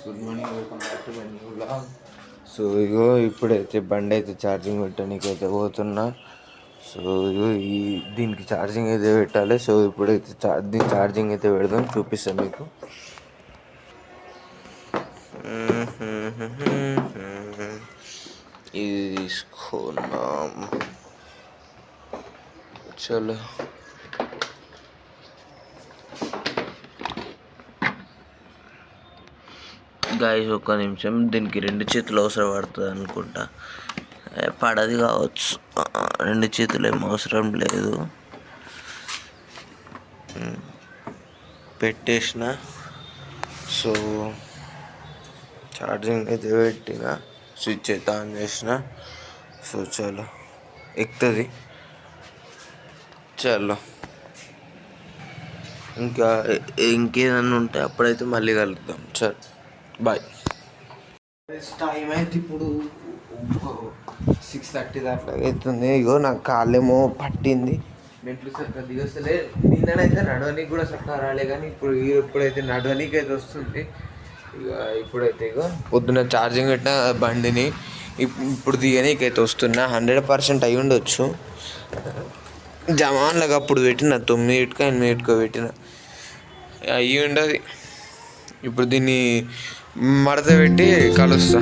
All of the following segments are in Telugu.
Good morning, welcome back to my new vlog. So ఇగో ఇప్పుడైతే బండి అయితే ఛార్జింగ్ పెట్టడానికి అయితే పోతున్నా. సో ఇగో దీనికి ఛార్జింగ్ అయితే పెట్టాలి. సో ఇప్పుడైతే దీని ఛార్జింగ్ అయితే పెడదాం, చూపిస్తాను మీకు. ఇది తీసుకున్నాం. చలో గాయస్, ఒక్క నిమిషం. దీనికి 2 చేతులు అవసరం పడుతుంది అనుకుంటా. పడది కావచ్చు, 2 చేతులు ఏం అవసరం లేదు. పెట్టేసిన. సో ఛార్జింగ్ అయితే పెట్టిన, స్విచ్ అయితే ఆన్ చేసిన. సో చలో ఎక్కుతుంది. చలో ఇంకేదన్నా ఉంటే అప్పుడైతే మళ్ళీ కలుద్దాం. చలో బాయ్. టైం అయితే ఇప్పుడు 6:30 దాకా అవుతుంది. ఇగో నాకు కాళ్ళేమో పట్టింది, మెట్లు చక్కగా దిగొస్తలే. నిన్ననైతే నడవనికి కూడా చక్కగా రాలే, కానీ ఇప్పుడైతే నడవనికి అయితే వస్తుంది. ఇప్పుడైతే ఇగో పొద్దున్న ఛార్జింగ్ పెట్టిన బండిని ఇప్పుడు దిగనీకి అయితే వస్తున్నా. 100% అయి ఉండొచ్చు. జమాన్లకు అప్పుడు పెట్టిన 9కో 8కో పెట్టిన, అయ్యి ఉండదు. ఇప్పుడు దీన్ని మడత పెట్టి కలుస్తా.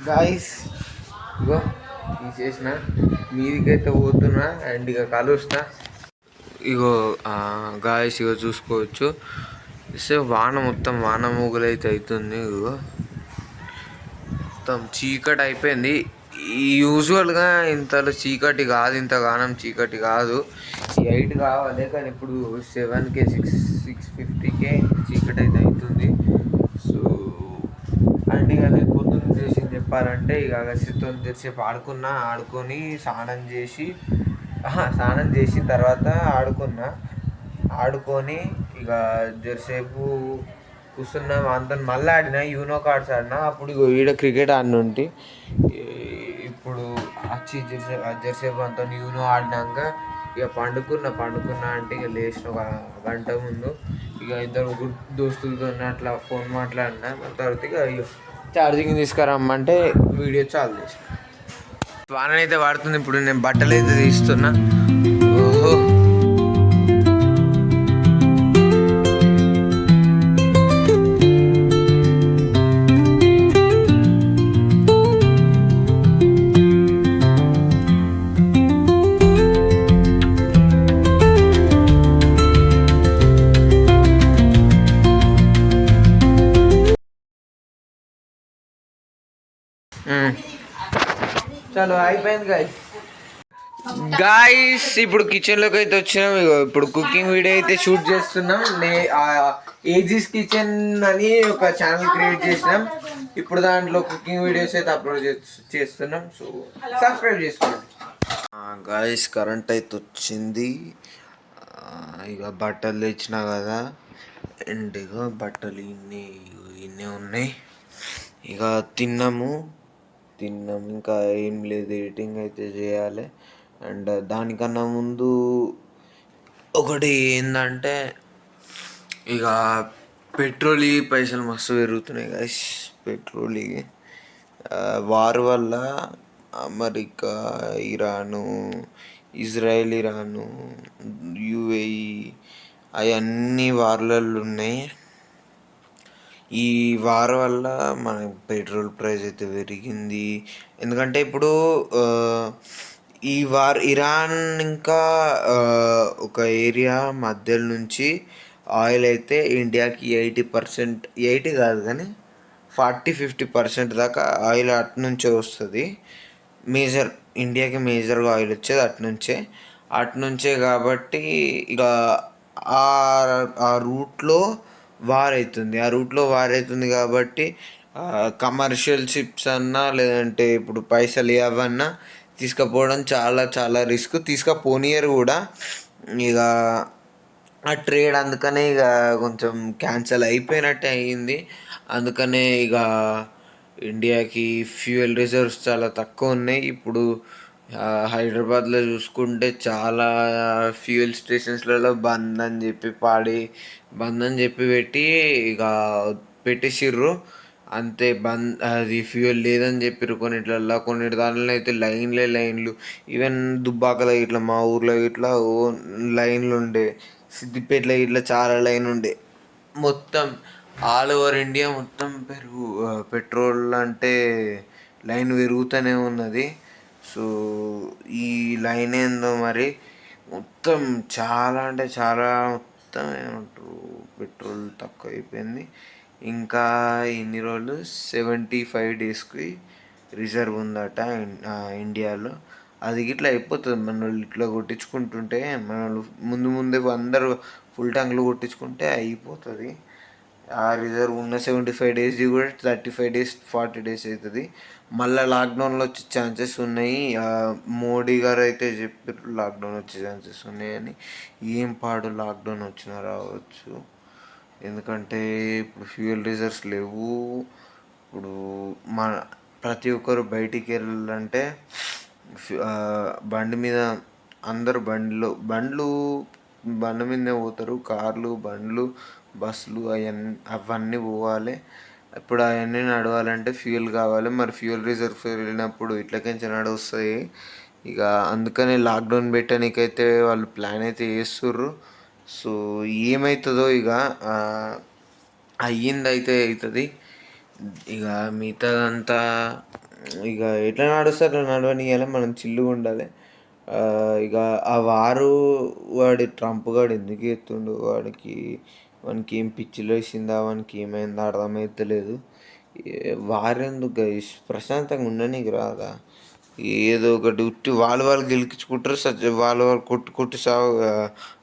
గాయస్ ఇగో తీసేసిన, మీదికైతే పోతున్నా అండ్ ఇక కలుస్తా. ఇగో గాయస్ ఇగో చూసుకోవచ్చు. వాన మొత్తం వాన మూగులైతే అవుతుంది. ఇగో మొత్తం చీకటి అయిపోయింది. యూజువల్గా ఇంతలో చీకటి కాదు, ఇంతగానం చీకటి కాదు. 8 కావాలి, కానీ ఇప్పుడు 7కే 6:50కే చీకటి అయితే అవుతుంది. సో అండ్ ఇక నేను పొద్దున్న చేసింది చెప్పాలంటే, ఇక అగసితో తెరిసేపు ఆడుకొని స్నానం చేసిన తర్వాత ఆడుకొని ఇక జరసేపు కూర్చున్నాం. అంత మళ్ళీ ఆడినా యూనో కార్డ్స్ ఆడినా. అప్పుడు ఈడ క్రికెట్ ఆడినుంటి. ఇప్పుడు వచ్చి జరసేపు అంత యూనో ఆడినాక ఇక పండుకున్నా అంటే ఇక లేచిన 1 గంట ముందు ఇక 2 దోస్తులతో అట్లా ఫోన్ మాట్లాడినా. తర్వాత ఇక ఛార్జింగ్ తీసుకురమ్మంటే వీడియో చాలు చేసిన. వాననైతే పడుతుంది. ఇప్పుడు నేను బట్టలు అయితే తీస్తున్నా. ఓహో, చలో అయిపోయింది గాయస్. ఇప్పుడు కిచెన్లోకి అయితే వచ్చినాం. ఇప్పుడు కుకింగ్ వీడియో అయితే షూట్ చేస్తున్నాం. ఏజీస్ కిచెన్ అని ఒక ఛానల్ క్రియేట్ చేసినాం. ఇప్పుడు దాంట్లో కుకింగ్ వీడియోస్ అయితే అప్లోడ్ చేస్తున్నాం. సో సబ్స్క్రైబ్ చేసుకోండి గాయస్. కరెంట్ అయితే వచ్చింది. ఇక బట్టలు తెచ్చినా కదా, అండ్ ఇక బట్టలు ఇన్ని ఉన్నాయి. ఇక తిన్నాము. ఇంకా ఏం లేదు, ఎడిటింగ్ అయితే చేయాలి. అండ్ దానికన్నా ముందు ఒకటి ఏంటంటే, ఇక పెట్రోల్ పైసలు మస్తు పెరుగుతున్నాయి గైస్. పెట్రోల్ వార్ వల్ల అమెరికా, ఇజ్రాయెల్, యుఏఈ అవన్నీ వార్లలో ఉన్నాయి. ఈ వార్ వల్ల మన పెట్రోల్ ప్రైస్ అయితే పెరిగింది. ఎందుకంటే ఇప్పుడు ఈ వార్ ఇరాన్ ఇంకా ఒక ఏరియా మధ్యలో నుంచి ఆయిల్ అయితే ఇండియాకి 80 కాదు కానీ 40-50% దాకా ఆయిల్ అటునుంచే వస్తుంది. ఇండియాకి మేజర్గా ఆయిల్ వచ్చేది అటునుంచే కాబట్టి ఇక ఆ రూట్లో వార్ అవుతుంది కాబట్టి కమర్షియల్ షిప్స్ అన్నా లేదంటే ఇప్పుడు పైసలు ఇవ్వన్నా తీసుకుపోవడం చాలా చాలా రిస్క్, తీసుకుపోనీయరు కూడా. ఇక ఆ ట్రేడ్ అందుకనే ఇక కొంచెం క్యాన్సల్ అయిపోయినట్టే అయ్యింది. అందుకనే ఇక ఇండియాకి ఫ్యూయల్ రిజర్వ్స్ చాలా తక్కువ ఉన్నాయి ఇప్పుడు. హైదరాబాద్లో చూసుకుంటే చాలా ఫ్యూయల్ స్టేషన్స్లలో బంద్ అని చెప్పి పెట్టి ఇక పెట్టేసిర్రు. అంతే, బంద్, అది ఫ్యూయల్ లేదని చెప్పారు కొన్నిట్లల్లో. కొన్నిటి దాంట్లో అయితే లైన్లు. ఈవెన్ దుబ్బాకలో ఇట్లా మా ఊర్లో ఇట్లా ఓ లైన్లు ఉండే, సిద్దిపేటలో ఇట్లా చాలా లైన్ ఉండే. మొత్తం ఆల్ ఓవర్ ఇండియా మొత్తం పెట్రోల్ అంటే లైన్ పెరుగుతూనే ఉన్నది. సో ఈ లైన్ ఏందో మరి మొత్తం చాలా అంటే చాలా మొత్తం ఏమంటారు పెట్రోల్ తక్కువ అయిపోయింది. ఇంకా ఇన్ని రోజులు 75 డేస్కి రిజర్వ్ ఉందట ఇండియాలో. అది ఇట్లా అయిపోతుంది మన వాళ్ళు ఇట్లా కొట్టించుకుంటుంటే. మన వాళ్ళు ముందే అందరూ ఫుల్ ట్యాంకులు కొట్టించుకుంటే అయిపోతుంది. ఆ రిజర్వ్ ఉన్న 75 డేస్ది కూడా 35 డేస్ 40 డేస్ అవుతుంది. మళ్ళీ లాక్డౌన్లో వచ్చే ఛాన్సెస్ ఉన్నాయి. మోడీ గారు అయితే చెప్పారు లాక్డౌన్ వచ్చే ఛాన్సెస్ ఉన్నాయని. ఏం పాడు లాక్డౌన్ వచ్చినా రావచ్చు. ఎందుకంటే ఇప్పుడు ఫ్యూయల్ రిజర్వ్స్ లేవు. ఇప్పుడు మన ప్రతి ఒక్కరు బయటికి వెళ్ళాలంటే బండి మీద, అందరు బండ్లు బండి మీదనే పోతారు. కార్లు, బండ్లు, బస్సులు అవన్నీ పోవాలి. ఇప్పుడు అవన్నీ నడవాలంటే ఫ్యూయల్ కావాలి. మరి ఫ్యూయల్ రిజర్వ్స్ వెళ్ళినప్పుడు ఇట్లకించి నడుస్తాయి. ఇక అందుకనే లాక్డౌన్ పెట్టడానికైతే వాళ్ళు ప్లాన్ అయితే చేస్తుర్రు. సో ఏమవుతుందో ఇక అయ్యిందైతే అవుతుంది. ఇక మిగతాదంతా ఇక ఎట్లా నడుస్తారు నడవనియాలి, మనం చిల్లుగా ఉండాలి. ఇక ఆ వాడు ట్రంప్ గాడు ఎందుకు ఎత్తుండు, వానికి ఏం పిచ్చిలో వేసిందా, వానికి ఏమైందో అర్థమవుతలేదు. వారెందుకు ప్రశాంతంగా ఉండనీకి రాదా? ఏదో ఒకటి ఉట్టి వాళ్ళు గెలిపించుకుంటారు. వాళ్ళు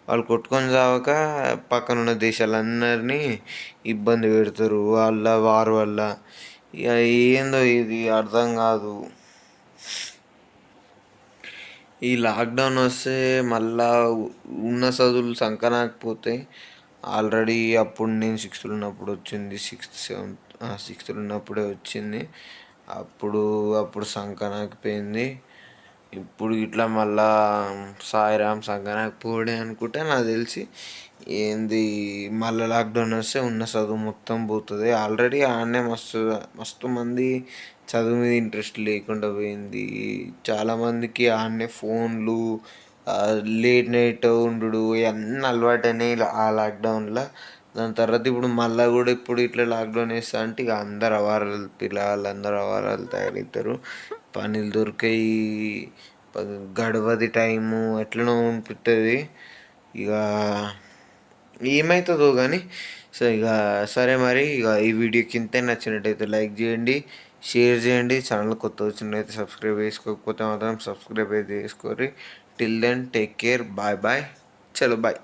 వాళ్ళు కొట్టుకొని చావక పక్కన ఉన్న దేశాలందరినీ ఇబ్బంది పెడతారు వార్ వల్ల. ఇక ఏందో ఇది అర్థం కాదు. ఈ లాక్డౌన్ వస్తే మళ్ళా ఉన్న చదువులు సంకనాకపోతే. ఆల్రెడీ అప్పుడు నేను 6th ఉన్నప్పుడు వచ్చింది, 6th 7th 6th ఉన్నప్పుడే వచ్చింది. అప్పుడు సంకనాకపోయింది. ఇప్పుడు ఇట్లా మళ్ళా సాయిరామ్ సంకనాకపోడే అనుకుంటే నాకు తెలిసి ఏంది మళ్ళీ లాక్డౌన్ వస్తే ఉన్న చదువు మొత్తం పోతుంది. ఆల్రెడీ ఆడనే మస్తు మంది చదువు మీద ఇంట్రెస్ట్ లేకుండా పోయింది. చాలామందికి ఆడనే ఫోన్లు, లేట్ నైట్ ఉండు ఇవన్నీ అలవాటైనాయి ఆ లాక్డౌన్లో. దాని తర్వాత ఇప్పుడు మళ్ళీ కూడా ఇప్పుడు ఇట్లా లాక్డౌన్ వేస్తా అంటే ఇక అందరు అవారాలు, పిల్లలందరూ అవారాలు తయారవుతారు. పనులు దొరికాయి, గడవది టైము ఎట్లనో అనిపిస్తుంది. ఇక ఏమవుతుందో కానీ. సో ఇక సరే మరి. ఇక ఈ వీడియో కింద నచ్చినట్టయితే లైక్ చేయండి, షేర్ చేయండి. ఛానల్ కొత్త వచ్చినట్టయితే సబ్స్క్రైబ్ చేసుకోకపోతే మాత్రం సబ్స్క్రైబ్ అయితే చేసుకోరి. Till then take care, bye bye, చలో బాయ్.